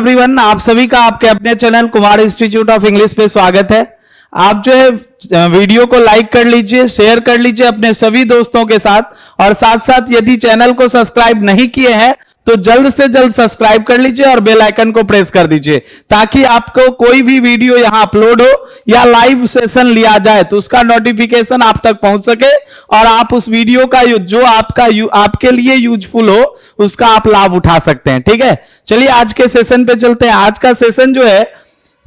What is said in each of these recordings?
Everyone, आप सभी का आपके अपने channel Kumar institute of English पे स्वागत है। आप जो है वीडियो को लाइक कर लीजिए, शेयर कर लीजिए अपने सभी दोस्तों के साथ, और साथ साथ यदि चैनल को सब्सक्राइब नहीं किए हैं तो जल्द से जल्द सब्सक्राइब कर लीजिए और बेल आइकन को प्रेस कर दीजिए, ताकि आपको कोई भी वीडियो यहां अपलोड हो या लाइव सेशन लिया जाए तो उसका नोटिफिकेशन आप तक पहुंच सके और आप उस वीडियो का जो आपके लिए यूजफुल हो उसका आप लाभ उठा सकते हैं। ठीक है, चलिए आज के सेशन पे चलते हैं। आज का सेशन जो है,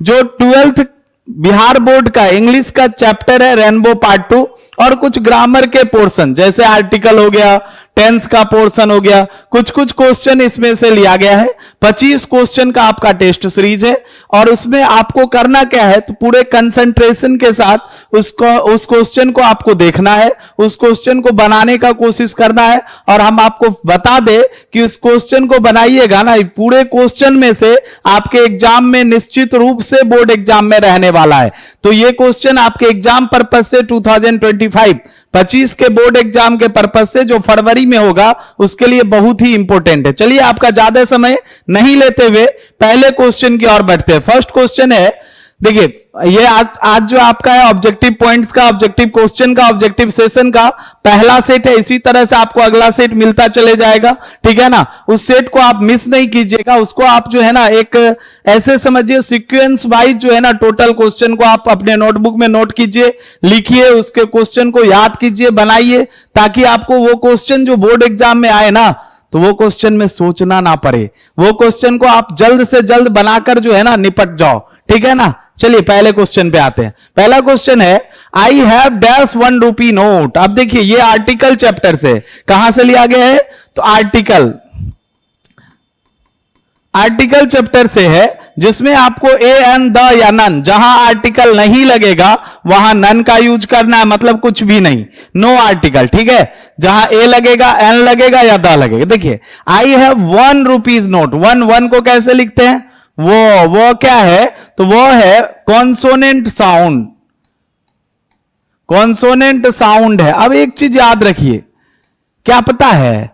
जो 12th बिहार बोर्ड का इंग्लिश का चैप्टर है रेनबो पार्ट 2, और कुछ ग्रामर के पोर्शन जैसे आर्टिकल हो गया, टेंस का पोर्शन हो गया, कुछ क्वेश्चन इसमें से लिया गया है। 25 क्वेश्चन का आपका टेस्ट सीरीज है और उसमें आपको करना क्या है, तो पूरे कंसंट्रेशन के साथ उस क्वेश्चन को आपको देखना है, उस क्वेश्चन को बनाने का कोशिश करना है। और हम आपको बता दें कि उस क्वेश्चन को बनाइएगा ना, पूरे क्वेश्चन में से आपके एग्जाम में निश्चित रूप से बोर्ड एग्जाम में रहने वाला है। तो ये क्वेश्चन आपके एग्जाम पर्पज से 2025 के बोर्ड एग्जाम के पर्पज से जो फरवरी में होगा उसके लिए बहुत ही इंपॉर्टेंट है। चलिए आपका ज्यादा समय नहीं लेते हुए पहले क्वेश्चन की ओर बढ़ते हैं। फर्स्ट क्वेश्चन है, देखिए ये आज जो आपका है ऑब्जेक्टिव पॉइंट्स का, ऑब्जेक्टिव क्वेश्चन का, ऑब्जेक्टिव सेशन का पहला सेट है। इसी तरह से आपको अगला सेट मिलता चले जाएगा, ठीक है ना। उस सेट को आप मिस नहीं कीजिएगा, उसको आप जो है ना एक ऐसे समझिए सीक्वेंस वाइज जो है ना टोटल क्वेश्चन को आप अपने नोटबुक में नोट कीजिए, लिखिए, उसके क्वेश्चन को याद कीजिए, बनाइए, ताकि आपको वो क्वेश्चन जो बोर्ड एग्जाम में आए ना तो वो क्वेश्चन में सोचना ना पड़े, वो क्वेश्चन को आप जल्द से जल्द बनाकर जो है ना निपट जाओ, ठीक है ना। चलिए पहले क्वेश्चन पे आते हैं। पहला क्वेश्चन है, I have dash 1 rupee note. अब देखिए ये आर्टिकल चैप्टर से, कहां से लिया गया है, तो आर्टिकल चैप्टर से है, जिसमें आपको ए एन द या नन, जहां आर्टिकल नहीं लगेगा वहां नन का यूज करना है, मतलब कुछ भी नहीं, नो आर्टिकल, ठीक है। जहां ए लगेगा, एन लगेगा या द लगेगा। देखिए I have 1 rupees note, one को कैसे लिखते हैं, वो क्या है, तो वो है कॉन्सोनेंट साउंड, कॉन्सोनेंट साउंड है। अब एक चीज याद रखिए, क्या पता है,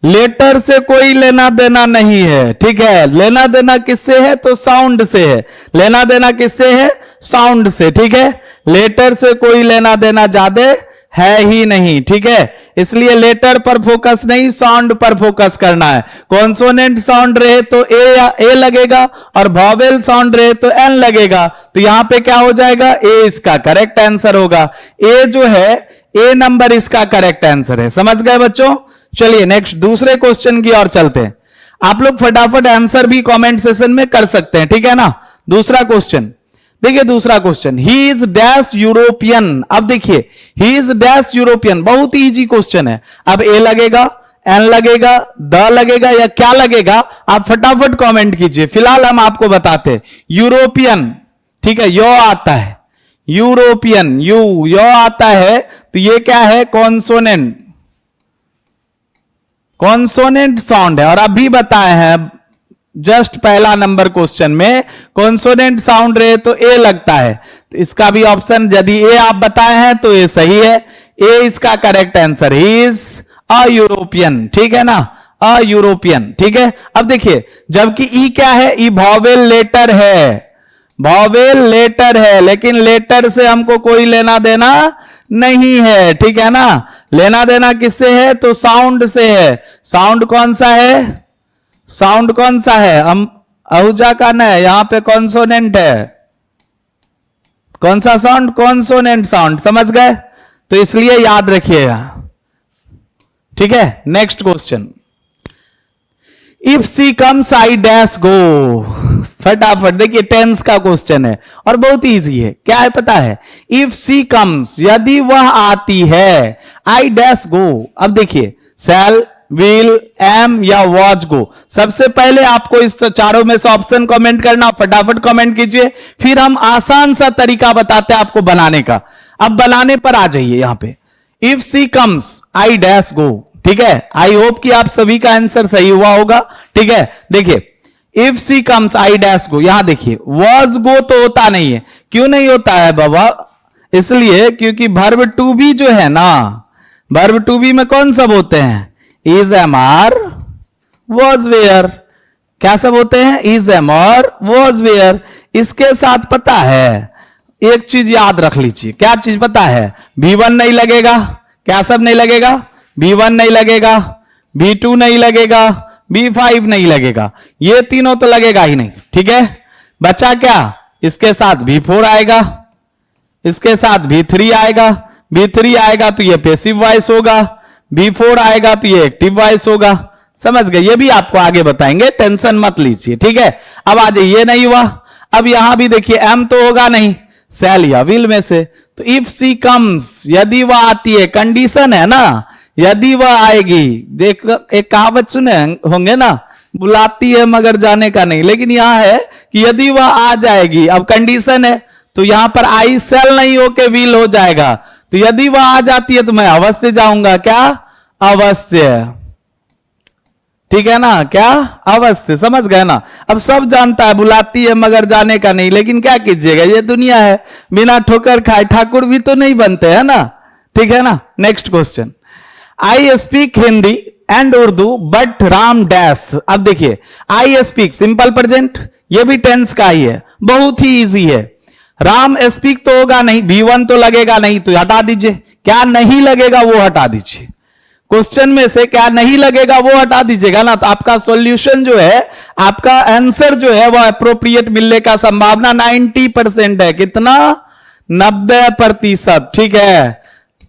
लेटर से कोई लेना देना नहीं है, ठीक है। लेना देना किससे है, तो साउंड से है। लेना देना किससे है, साउंड से, ठीक है। लेटर से कोई लेना देना ज्यादा है ही नहीं, ठीक है। इसलिए लेटर पर फोकस नहीं, साउंड पर फोकस करना है। कॉन्सोनेंट साउंड रहे तो ए लगेगा और वॉवेल साउंड रहे तो एन लगेगा। तो यहां पे क्या हो जाएगा, ए इसका करेक्ट आंसर होगा। ए जो है, ए नंबर इसका करेक्ट आंसर है। समझ गए बच्चों। चलिए नेक्स्ट दूसरे क्वेश्चन की ओर चलते हैं। आप लोग फटाफट आंसर भी कमेंट सेशन में कर सकते हैं, ठीक है ना। दूसरा क्वेश्चन देखिए, दूसरा question, he is dash European. अब देखिए ही इज डैश यूरोपियन, बहुत ही इजी क्वेश्चन है। अब ए लगेगा, एन लगेगा, द लगेगा या क्या लगेगा, आप फटाफट कमेंट कीजिए। फिलहाल हम आपको बताते हैं यूरोपियन, ठीक है, यो आता है, यूरोपियन, यो आता है, तो ये क्या है, कॉन्सोनेंट, कॉन्सोनेंट साउंड है। और अभी बताए हैं जस्ट पहला नंबर क्वेश्चन में कॉन्सोनेंट साउंड रहे तो ए लगता है, तो इसका भी ऑप्शन यदि ए आप बताए हैं तो ये सही है, ए इसका correct answer, he is a European, ठीक है ना, अ यूरोपियन, ठीक है। अब देखिए जबकि ई क्या है, ई वॉवेल लेटर है, वॉवेल लेटर है, लेकिन लेटर से हमको कोई लेना देना नहीं है, ठीक है ना। लेना देना किससे है, तो साउंड से है। साउंड कौन सा है, साउंड कौन सा है, हम आहूजा का न है, यहां पे कॉन्सोनेंट है। कौन सा साउंड, कॉन्सोनेंट साउंड, समझ गए। तो इसलिए याद रखिएगा, ठीक है। Next question, if she comes I dash go. फटाफट देखिए टेंस का क्वेश्चन है और बहुत इजी है। क्या है पता है, इफ सी कम्स, यदि वह आती है, आई डैश गो। अब देखिए शैल, विल, एम या वॉज गो। सबसे पहले आपको इस चारों में से ऑप्शन कमेंट करना, फटाफट कमेंट कीजिए, फिर हम आसान सा तरीका बताते हैं आपको बनाने का। अब बनाने पर आ जाइए यहां पे, if she comes I dash go, ठीक है। आई होप कि आप सभी का आंसर सही हुआ होगा, ठीक है। देखिए if she comes I dash go, यहां देखिए वॉज गो तो होता नहीं है। क्यों नहीं होता है बाबा, इसलिए क्योंकि वर्ब टू बी जो है ना, वर्ब टू बी में कौन सब होते हैं, is, am, are, was, were. क्या सब होते हैं, इज एम और वॉज वेयर। इसके साथ पता है एक चीज याद रख लीजिए, क्या चीज पता है, V1 नहीं लगेगा, क्या सब नहीं लगेगा, V1 नहीं लगेगा, V2 नहीं लगेगा, V5 नहीं लगेगा, ये तीनों तो लगेगा ही नहीं। ठीक है, बचा क्या, इसके साथ V4 आएगा, इसके साथ V3 आएगा, V3 आएगा तो ये पैसिव वॉइस होगा, V4 आएगा तो ये एक्टिव वॉइस होगा। समझ गए, ये भी आपको आगे बताएंगे, टेंशन मत लीजिए। ठीक है, अब आ जाइए, ये नहीं हुआ, अब यहां भी देखिए एम तो होगा नहीं, शैल या विल में से, तो इफ सी कम्स, यदि वह आती है, कंडीशन है ना, यदि वह आएगी। देख एक कहावत सुने होंगे ना, बुलाती है मगर जाने का नहीं, लेकिन यहां है कि यदि वह आ जाएगी, अब कंडीशन है तो यहां पर आई सेल नहीं हो के विल हो जाएगा, तो यदि वह आ जाती है तो मैं अवश्य जाऊंगा, क्या, अवश्य। ठीक है ना, क्या, अवश्य। समझ गए ना, अब सब जानता है बुलाती है मगर जाने का नहीं, लेकिन क्या कीजिएगा, ये दुनिया है, बिना ठोकर खाए ठाकुर भी तो नहीं बनते है ना। ठीक है ना, next question, I speak Hindi and Urdu but Ram dash. अब देखिए आई स्पीक सिंपल प्रेजेंट, ये भी टेंस का ही है, बहुत ही इजी है। राम स्पीक तो होगा नहीं, V1 तो लगेगा नहीं, तो हटा दीजिए, क्या नहीं लगेगा वो हटा दीजिए, क्वेश्चन में से क्या नहीं लगेगा वो हटा दीजिएगा ना, तो आपका सॉल्यूशन जो है, आपका आंसर जो है वो अप्रोप्रिएट मिलने का संभावना 90% है। कितना, 90%। ठीक है,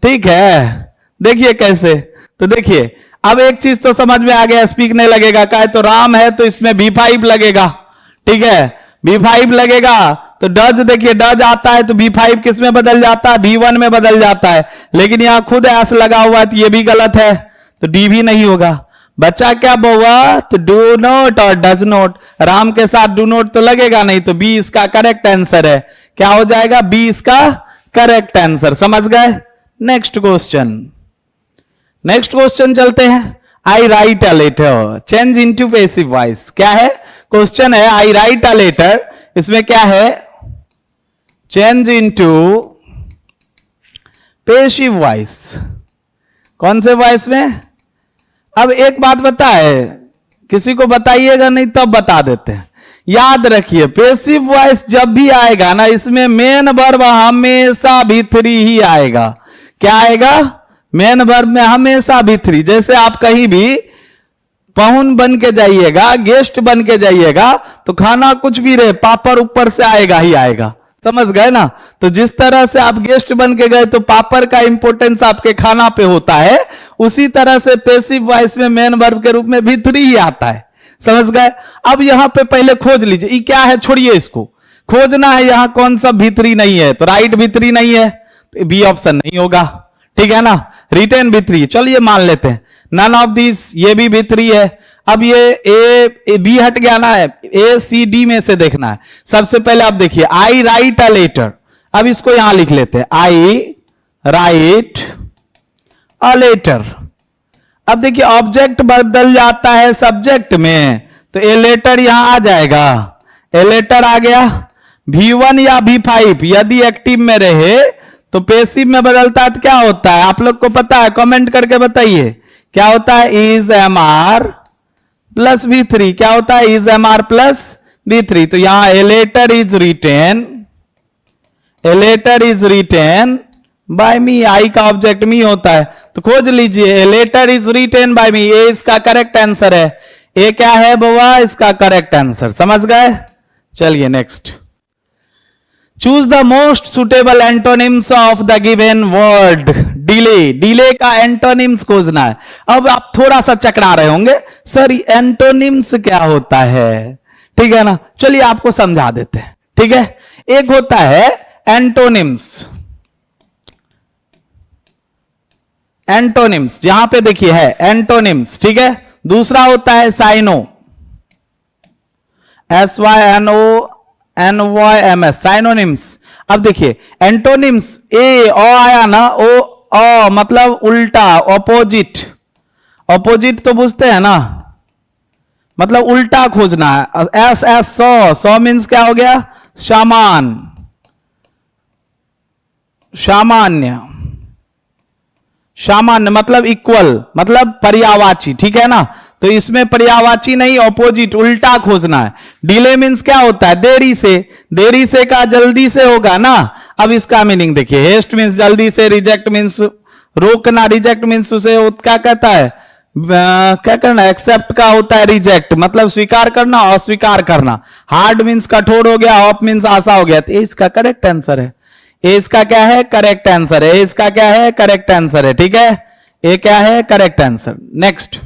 ठीक है, देखिए कैसे, तो देखिए अब एक चीज तो समझ में आ गया, स्पीक नहीं लगेगा, कहे तो राम है तो इसमें V5 लगेगा। ठीक है, V5 लगेगा तो डज, देखिए डज आता है तो V5 किस में बदल जाता है, V1 में बदल जाता है, लेकिन यहां खुद एस लगा हुआ है तो ये भी गलत है, तो डी भी नहीं होगा। बच्चा क्या बोगा, तो डू नॉट और डज नॉट, राम के साथ डू नॉट तो लगेगा नहीं, तो बी इसका करेक्ट आंसर है। क्या हो जाएगा, बी इसका करेक्ट आंसर। समझ गए, नेक्स्ट क्वेश्चन, नेक्स्ट क्वेश्चन चलते हैं। I write a letter, change into passive voice, क्या है, क्वेश्चन है आई राइट अ लेटर, इसमें क्या है, चेंज इनटू पैसिव वॉइस, कौन से वॉइस में। अब एक बात बता है, किसी को बताइएगा नहीं तब बता देते हैं, याद रखिए पैसिव वॉइस जब भी आएगा ना, इसमें मेन वर्ब हमेशा V3 ही आएगा। क्या आएगा, मेन वर्ब में हमेशा V3। जैसे आप कहीं भी पहुन बन के जाइएगा, गेस्ट बन के जाइएगा, तो खाना कुछ भी रहे पापड़ ऊपर से आएगा ही आएगा। समझ गए ना, तो जिस तरह से आप गेस्ट बन के गए तो पापड़ का इंपॉर्टेंस आपके खाना पे होता है, उसी तरह से पैसिव वॉइस में मेन वर्ब के रूप में V3 ही आता है। समझ गए, अब यहां पे पहले खोज लीजिए, ये क्या है, छोड़िए इसको, खोजना है यहां कौन सा V3 नहीं है, तो राइट V3 नहीं है, तो बी ऑप्शन नहीं होगा। ठीक है ना, रिटेन V3, चलिए मान लेते हैं नन ऑफ दिस, ये भी V3 है। अब ये ए बी हट गया ना, A C D में से देखना है। सबसे पहले आप देखिए आई राइट अ लेटर, अब इसको यहां लिख लेते हैं, आई राइट अ लेटर। अब देखिए ऑब्जेक्ट बदल जाता है सब्जेक्ट में, तो ए लेटर यहां आ जाएगा, ए लेटर आ गया। V1 या V5 यदि एक्टिव में रहे तो पैसिव में बदलता है तो क्या होता है, आप लोग को पता है, कमेंट करके बताइए क्या होता है, is am are plus V3, क्या होता है, is am are plus V3। तो यहां a letter is written, a letter is written by me, I का ऑब्जेक्ट मी होता है, तो खोज लीजिए a letter is written by me, a इसका करेक्ट आंसर है। ए क्या है बउआ, इसका करेक्ट आंसर। समझ गए, चलिए next, choose the most suitable antonyms of the given word. Delay, delay का एंटोनिम्स खोजना है। अब आप थोड़ा सा चकरा रहे होंगे, सर एंटोनिम्स क्या होता है, ठीक है ना, चलिए आपको समझा देते हैं। ठीक है, एक होता है एंटोनिम्स, एंटोनिम्स यहां पे देखिए है एंटोनिम्स, ठीक है। दूसरा होता है साइनो, SYNONYMS, साइनोनिम्स। अब देखिए एंटोनिम्स, ए ओ आया ना, ओ मतलब उल्टा, ऑपोजिट, ऑपोजिट तो बुझते हैं ना, मतलब उल्टा खोजना है। एस सौ मीन्स क्या हो गया, सामान, सामान्य, सामान्य मतलब इक्वल, मतलब पर्यावाची। ठीक है ना, तो तो इसमें पर्यायवाची नहीं, ऑपोजिट उल्टा खोजना है। डिले मीन्स क्या होता है? देरी से। देरी से का जल्दी से होगा ना। अब इसका मीनिंग देखिए, हेस्ट मीन्स जल्दी से, रिजेक्ट मीन्स रोकना, रिजेक्ट मीन्स उसे क्या कहता है, क्या करना, एक्सेप्ट का होता है रिजेक्ट, मतलब स्वीकार करना, अस्वीकार करना। हार्ड मीन्स कठोर हो गया, ऑफ मीन्स आशा हो गया। तो ये इसका करेक्ट आंसर है। ये इसका क्या है? करेक्ट आंसर है। इसका क्या है? करेक्ट आंसर है। ठीक है, ये क्या है? Correct answer. Next,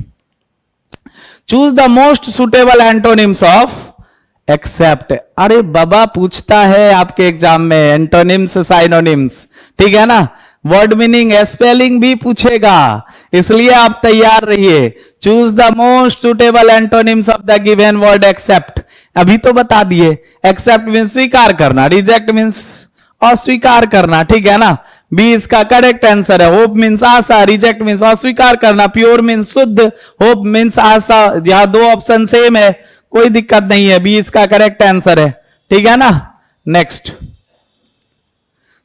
choose the most suitable antonyms of accept. अरे बाबा पूछता है आपके एग्जाम में एंटोनिम्स, साइनोनिम्स, ठीक है ना। वर्ड मीनिंग, स्पेलिंग भी पूछेगा, इसलिए आप तैयार रहिए। Choose the most suitable antonyms of the given word accept. अभी तो बता दिए, एक्सेप्ट मीन्स स्वीकार करना, रिजेक्ट मीन्स अस्वीकार करना, ठीक है ना। बी इसका करेक्ट आंसर है। होप मीन्स आशा, रिजेक्ट मीन्स अस्वीकार करना, प्योर मीन्स शुद्ध, होप मीन्स आशा। यहां दो ऑप्शन सेम है, कोई दिक्कत नहीं है, बी इसका करेक्ट आंसर है, ठीक है ना। Next,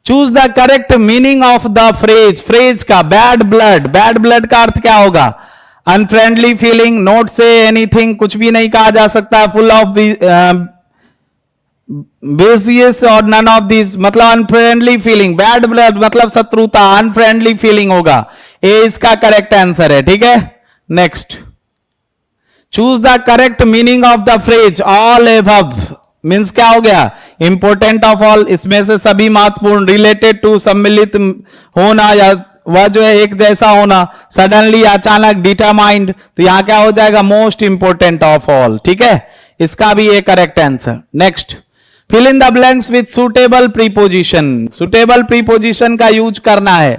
choose the correct meaning of the phrase. Phrase का बैड ब्लड, बैड ब्लड का अर्थ क्या होगा? Unfriendly feeling, note say anything, कुछ भी नहीं कहा जा सकता। फुल ऑफ बेसियस और नन ऑफ दिस, मतलब अनफ्रेंडली फीलिंग। बैड ब्लड मतलब शत्रुता, अनफ्रेंडली फीलिंग होगा। ए इसका करेक्ट आंसर है, ठीक है। Next, choose the correct meaning of the phrase all above means क्या हो गया? इंपोर्टेंट ऑफ ऑल, इसमें से सभी महत्वपूर्ण, रिलेटेड टू सम्मिलित होना या वह जो है एक जैसा होना, सडनली अचानक, डिटरमाइंड। तो यहां क्या हो जाएगा? मोस्ट इंपोर्टेंट ऑफ ऑल, ठीक है। इसका भी एक correct answer. Next, fill in the blanks with suitable preposition. Suitable preposition का यूज करना है।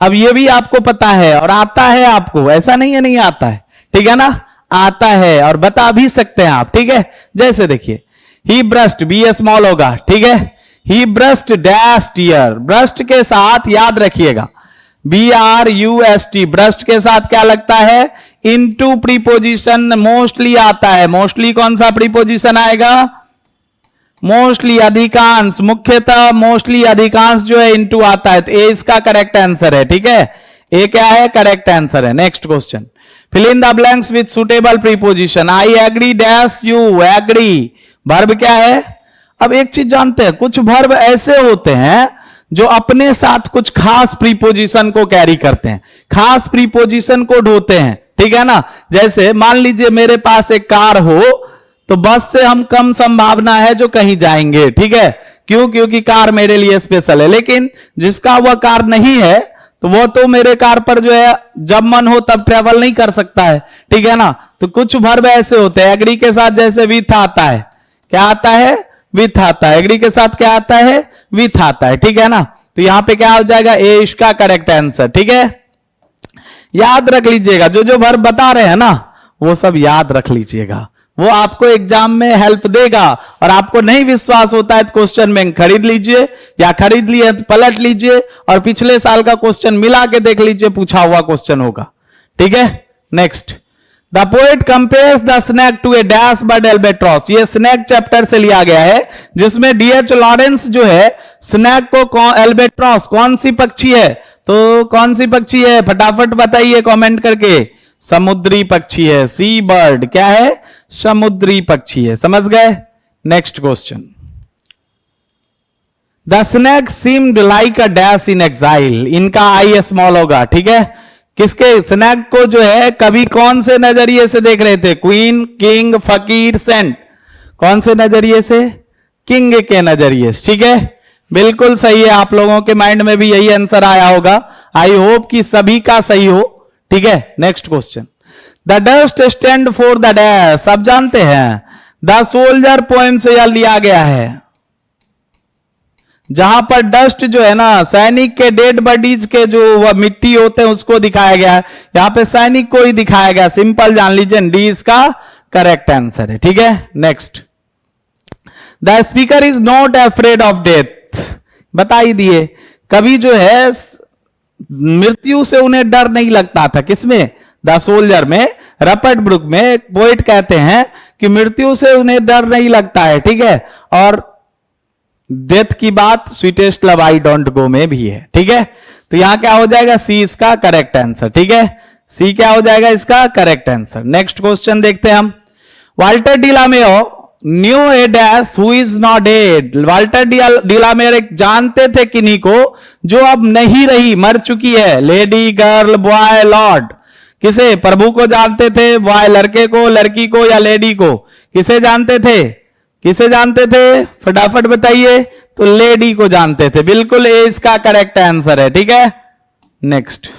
अब ये भी आपको पता है और आता है आपको, ऐसा नहीं है नहीं आता है, ठीक है ना। आता है और बता भी सकते हैं आप, ठीक है। जैसे देखिए, ही ब्रस्ट, बी स्मॉल होगा, ठीक है। ही ब्रस्ट डैश टीयर, ब्रस्ट के साथ याद रखिएगा BRUST, ब्रस्ट के साथ क्या लगता है? इनटू प्रीपोजिशन मोस्टली आता है। मोस्टली कौन सा प्रीपोजिशन आएगा? मोस्टली, अधिकांश, मुख्यतः, मोस्टली, अधिकांश जो है इनटू आता है। तो ए इसका करेक्ट आंसर है, ठीक है। ए क्या है? करेक्ट आंसर है। Next question, fill in the blanks with suitable preposition. I agree dash you, agree verb क्या है? अब एक चीज जानते हैं, कुछ वर्ब ऐसे होते हैं जो अपने साथ कुछ खास प्रीपोजिशन को कैरी करते हैं, खास प्रीपोजिशन को ढोते हैं, ठीक है ना। जैसे मान लीजिए मेरे पास एक कार हो, तो बस से हम कम संभावना है जो कहीं जाएंगे, ठीक है। क्यों? क्योंकि कार मेरे लिए स्पेशल है। लेकिन जिसका वह कार नहीं है, तो वो तो मेरे कार पर जो है जब मन हो तब ट्रेवल नहीं कर सकता है, ठीक है ना। तो कुछ वर्ब ऐसे होते हैं, एग्री के साथ जैसे विथ आता है, क्या आता है? विथ आता है। एग्री के साथ क्या आता है? विथ आता है, ठीक है ना। तो यहां पे क्या हो जाएगा? ए इसका करेक्ट आंसर, ठीक है। याद रख लीजिएगा, जो जो वर्ब बता रहे हैं ना, वो सब याद रख लीजिएगा, वो आपको एग्जाम में हेल्प देगा। और आपको नहीं विश्वास होता है तो क्वेश्चन बैंक खरीद लीजिए, या खरीद लिए तो पलट लीजिए और पिछले साल का क्वेश्चन मिला के देख लीजिए, पूछा हुआ क्वेश्चन होगा, ठीक है। Next, the poet compares the snake to a dash bird albatross. ये स्नैक चैप्टर से लिया गया है, जिसमें DH लॉरेंस जो है स्नैक को एल्बेट्रॉस कौन सी पक्षी है? तो कौन सी पक्षी है? फटाफट बताइए कमेंट करके। समुद्री पक्षी है, सी बर्ड। क्या है? समुद्री पक्षी है, समझ गए। Next question, the snake seemed like a dash in exile. इनका आई स्मॉल होगा, ठीक है। किसके? स्नैक को जो है कभी कौन से नजरिए से देख रहे थे? क्वीन, किंग, फकीर, सेंट। कौन से नजरिए से? किंग के नजरिए से, ठीक है। बिल्कुल सही है, आप लोगों के माइंड में भी यही आंसर आया होगा। आई होप कि सभी का सही हो, ठीक है। Next question, the dust stand for the dash. सब जानते हैं, द सोल्जर पोएम से यह लिया गया है, जहां पर डस्ट जो है ना, सैनिक के डेड बॉडीज के जो वह मिट्टी होते हैं उसको दिखाया गया है। यहां पे सैनिक को ही दिखाया गया, सिंपल जान लीजिए, डी इसका करेक्ट आंसर है, ठीक है। Next, the speaker is not afraid of death. बता ही दिए, कभी जो है मृत्यु से उन्हें डर नहीं लगता था। किसमें? द सोल्जर में। रपर्ट ब्रुक में पोइट कहते हैं कि मृत्यु से उन्हें डर नहीं लगता है, ठीक है। और डेथ की बात sweetest love I don't go में भी है, ठीक है। तो यहां क्या हो जाएगा? सी इसका करेक्ट आंसर, ठीक है। सी क्या हो जाएगा इसका करेक्ट आंसर। नेक्स्ट क्वेश्चन देखते हैं हम। Walter de la Mare knew a dash who is not dead. Walter de la Mare एक जानते थे किन्हीं को जो अब नहीं रही, मर चुकी है। लेडी, गर्ल, बॉय, लॉर्ड, किसे? प्रभु को जानते थे, बॉय लड़के को, लड़की को, या लेडी को? किसे जानते थे? किसे जानते थे? फटाफट बताइए। तो लेडी को जानते थे, बिल्कुल ए इसका करेक्ट आंसर है। ठीक है, नेक्स्ट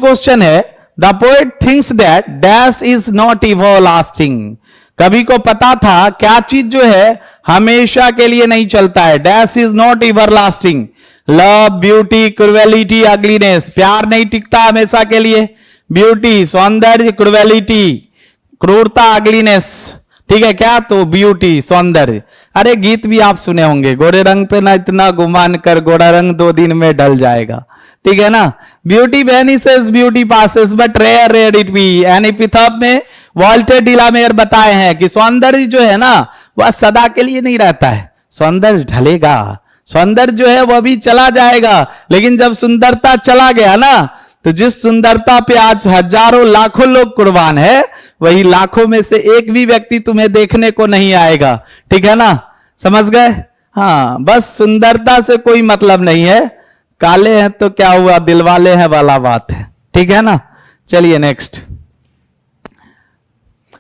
क्वेश्चन है the poet thinks that dash is not everlasting. कवि को पता था क्या चीज जो है हमेशा के लिए नहीं चलता है। Dash is not everlasting. Love, beauty, cruelty, ugliness. प्यार नहीं टिकता हमेशा के लिए। ब्यूटी सौंदर्य, क्रुएलिटी क्रूरता, अगलीनेस। ठीक है क्या? तो ब्यूटी सौंदर्य। अरे गीत भी आप सुने होंगे, गोरे रंग पे ना इतना गुमान कर, गोरा रंग 2 दिन में ढल जाएगा। ठीक है ना? Beauty vanishes, beauty passes, but rare rare it be. यानी पिथॉप में वॉल्टर डिलामेयर बताए हैं कि सौंदर्य जो है ना वह सदा के लिए नहीं रहता है। सौंदर्य ढलेगा, सौंदर्य जो है वह भी चला जाएगा, लेकिन जब सुंदरता चला गया ना, तो जिस सुंदरता पे आज हजारों लाखों लोग कुर्बान है, वही लाखों में से एक भी व्यक्ति तुम्हें देखने को नहीं आएगा। ठीक है ना? समझ गए? हाँ, बस सुंदरता से कोई मतलब नहीं है। काले हैं तो क्या हुआ, दिलवाले हैं वाला बात है। ठीक है ना? चलिए next.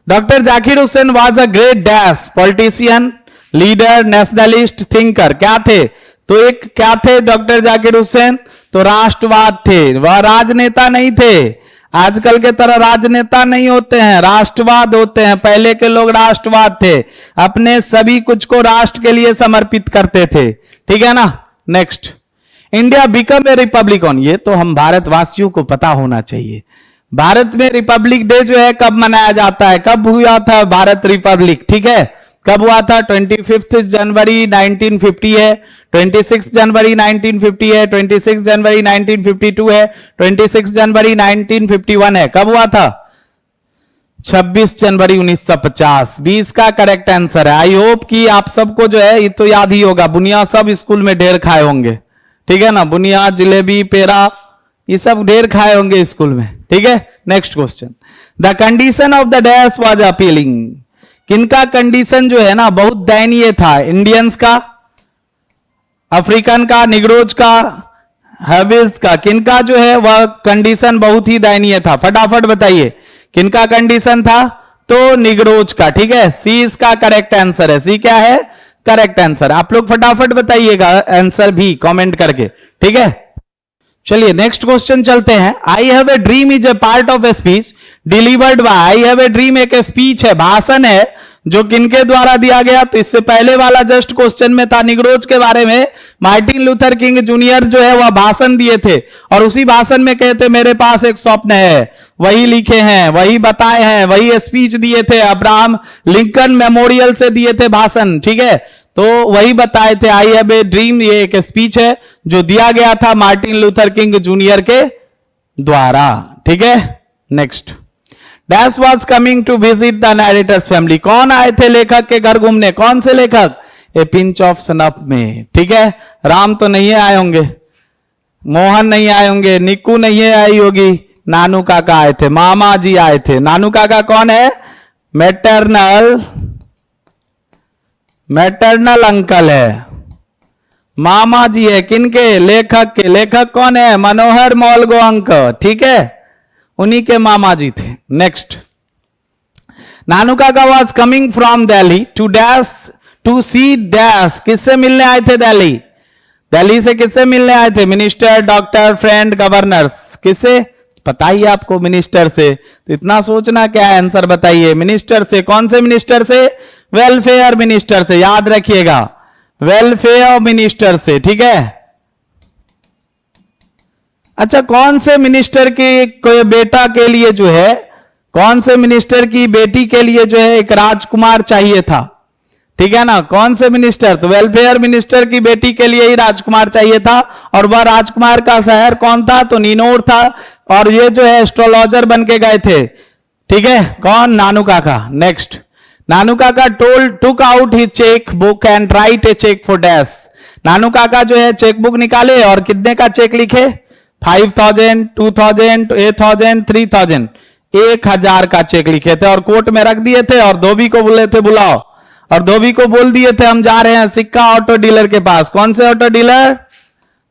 Doctor Zakir Hussain was a great dash politician, leader, nationalist, thinker. क्या थे? तो एक क्या थे डॉक्टर जाकिर हुसैन? तो राष्ट्रवाद थे। वह राजनेता नहीं थे। आजकल के तरह राजनेता नहीं होते हैं, राष्ट्रवाद होते हैं। पहले के लोग राष्ट्रवाद थे, अपने सभी कुछ को राष्ट्र के लिए समर्पित करते थे। ठीक है ना? Next. India become a Republic on. ये तो हम भारतवासियों को पता होना चाहिए। भारत में रिपब्लिक डे जो है कब मनाया जाता है? कब हुआ था भारत रिपब्लिक? ठीक है, कब हुआ था? 25 जनवरी 1950 है, 26 जनवरी 1950 है, 26 जनवरी 1952 है, 26 जनवरी 1951 है। कब हुआ था? 26 जनवरी 1950। 20 का करेक्ट आंसर है। आई होप कि आप सबको जो है ये तो याद ही होगा। बुनिया सब स्कूल में ढेर खाए होंगे। ठीक है ना? बुनिया, जलेबी, पेड़ा, ये सब ढेर खाए होंगे स्कूल में। ठीक है, next question. The condition of the dash was appealing. किनका कंडीशन जो है ना बहुत दयनीय था? इंडियंस का, अफ्रीकन का, निग्रोज का, हर्बिज का। किनका जो है वह कंडीशन बहुत ही दयनीय था? फटाफट बताइए किनका कंडीशन था? तो निग्रोज का। ठीक है, सी इसका करेक्ट आंसर है। सी क्या है? Correct answer. आप लोग फटाफट बताइएगा आंसर भी कमेंट करके। ठीक है, चलिए नेक्स्ट क्वेश्चन चलते हैं। I have a dream is a part of a speech delivered by. I have a dream एक स्पीच है, भाषण है, जो किनके द्वारा दिया गया? तो इससे पहले वाला जस्ट क्वेश्चन में था निग्रोज के बारे में। मार्टिन लूथर किंग जूनियर जो है वह भाषण दिए थे, और उसी भाषण में कहते मेरे पास एक स्वप्न है, वही लिखे हैं, वही बताए हैं, वही स्पीच दिए थे। अब्राहम लिंकन मेमोरियल से दिए थे भाषण। ठीक है, तो वही बताए थे। आई हैव ए ड्रीम ये एक स्पीच है जो दिया गया था मार्टिन लूथर किंग जूनियर के द्वारा। ठीक है, next. Dash was coming to visit the narrator's family. कौन आए थे लेखक के घर घूमने? कौन से लेखक? ए पिंच ऑफ सनफ में। ठीक है, राम तो नहीं आए होंगे, मोहन नहीं आए होंगे, निक्कू नहीं आई होगी, नानू काका आए थे, मामा जी आए थे। नानू काका कौन है? मैटरनल अंकल है। मामा जी है किनके? लेखक के। लेखक कौन है? मनोहर मौलगोंक। ठीक है, उन्हीं के मामा जी थे। नेक्स्ट। नानू काका was coming from Delhi to dash to see dash. किससे मिलने आए थे दिल्ली? दिल्ली से किससे मिलने आए थे? Minister, doctor, friend, governors. किससे? पता ही आपको, मिनिस्टर से। तो इतना सोचना क्या है, आंसर बताइए। मिनिस्टर से। कौन से मिनिस्टर से? वेलफेयर मिनिस्टर से। याद रखिएगा, वेलफेयर मिनिस्टर से। ठीक है, अच्छा, कौन से मिनिस्टर के बेटा के लिए जो है, कौन से मिनिस्टर की बेटी के लिए जो है एक राजकुमार चाहिए था? ठीक है ना? कौन से मिनिस्टर? तो वेलफेयर मिनिस्टर की बेटी के लिए ही राजकुमार चाहिए था। और वह राजकुमार का शहर कौन था? तो नीनोर था। और ये जो है एस्ट्रोलॉजर बन के गए थे। ठीक है, कौन? नानू काका। Next. Nanu Kaka took out he check book and wrote a check for dash. Nanu Kaka जो है चेक बुक निकाले और कितने का चेक लिखे? 5,000, 2,000, 8,000, 3,000, 1,000 का चेक लिखे थे और कोर्ट में रख दिए थे और धोबी को बोले थे बुलाओ, और धोबी को बोल दिए थे हम जा रहे हैं सिक्का ऑटो डीलर के पास। कौन से ऑटो डीलर?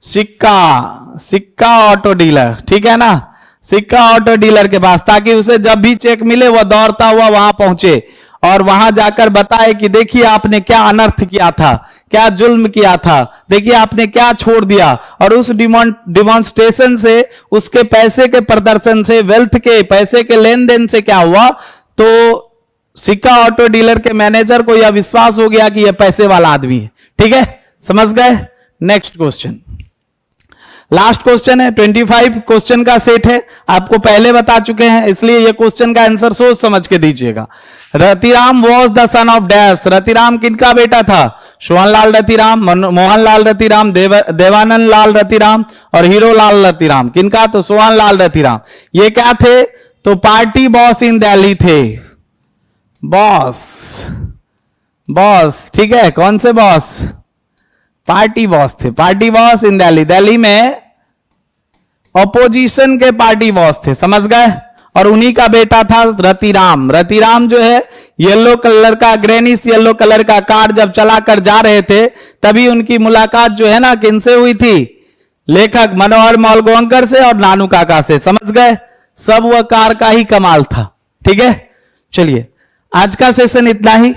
सिक्का ऑटो डीलर, ठीक है ना, सिक्का ऑटो डीलर के पास, ताकि उसे जब भी चेक मिले वह दौड़ता हुआ वहां पहुंचे और वहां जाकर बताए कि देखिए आपने क्या अनर्थ किया था, क्या जुल्म किया था, देखिए आपने क्या छोड़ दिया। और उस डिमॉन्स्ट्रेशन से, उसके पैसे के प्रदर्शन से, वेल्थ के पैसे के लेन देन से क्या हुआ, तो सिक्का ऑटो डीलर के मैनेजर को यह विश्वास हो गया कि यह पैसे वाला आदमी है। ठीक है, समझ गए? नेक्स्ट क्वेश्चन, लास्ट क्वेश्चन है, 25 क्वेश्चन का सेट है, आपको पहले बता चुके हैं, इसलिए यह क्वेश्चन का आंसर सोच समझ के दीजिएगा। Ratiram was the son of dash. Ratiram किनका बेटा था? सोहनलाल रतिराम, मोहनलाल रतिराम, देवानंद लाल रतिराम और हीरोलाल रतिराम। किनका? तो सोहनलाल रतिराम। ये क्या थे? तो पार्टी बॉस इन दिल्ली थे। बॉस, ठीक है, कौन से बॉस? पार्टी बॉस थे, पार्टी बॉस इन दिल्ली। दिल्ली में ऑपोजिशन के पार्टी बॉस थे, समझ गए? और उन्हीं का बेटा था रतिराम। रतिराम जो है येलो कलर का, ग्रेनिश येलो कलर का कार जब चलाकर जा रहे थे, तभी उनकी मुलाकात जो है ना किनसे हुई थी? लेखक मनोहर मालगोंकर से और नानू काका से, समझ गए? सब वह कार का ही कमाल था। ठीक है, चलिए आज का सेशन इतना ही।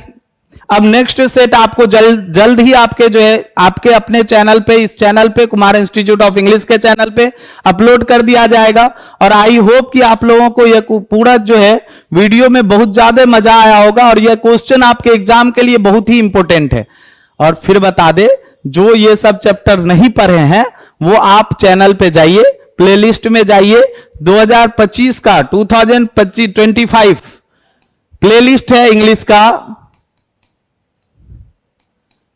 अब नेक्स्ट सेट आपको जल्द ही आपके जो है आपके अपने चैनल पे, इस चैनल पे, कुमार इंस्टीट्यूट ऑफ इंग्लिश के चैनल पे अपलोड कर दिया जाएगा। और आई होप कि आप लोगों को यह पूरा जो है वीडियो में बहुत ज्यादा मजा आया होगा और यह क्वेश्चन आपके एग्जाम के लिए बहुत ही इंपॉर्टेंट है। और फिर बता दे, जो ये सब चैप्टर नहीं पढ़े हैं वो आप चैनल पे जाइए, प्लेलिस्ट में जाइए, 2025 का 2025 प्लेलिस्ट है इंग्लिश का,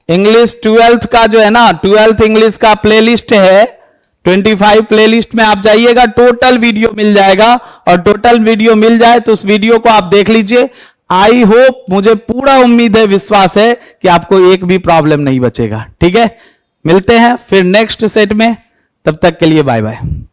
इंग्लिश 12th का जो है ना, 12th इंग्लिश का प्लेलिस्ट है 25 प्लेलिस्ट में आप जाइएगा, टोटल वीडियो मिल जाएगा। और टोटल वीडियो मिल जाए तो उस वीडियो को आप देख लीजिए। आई होप, मुझे पूरा उम्मीद है, विश्वास है कि आपको एक भी प्रॉब्लम नहीं बचेगा। ठीक है, मिलते हैं फिर नेक्स्ट सेट में, तब तक के लिए बाय बाय।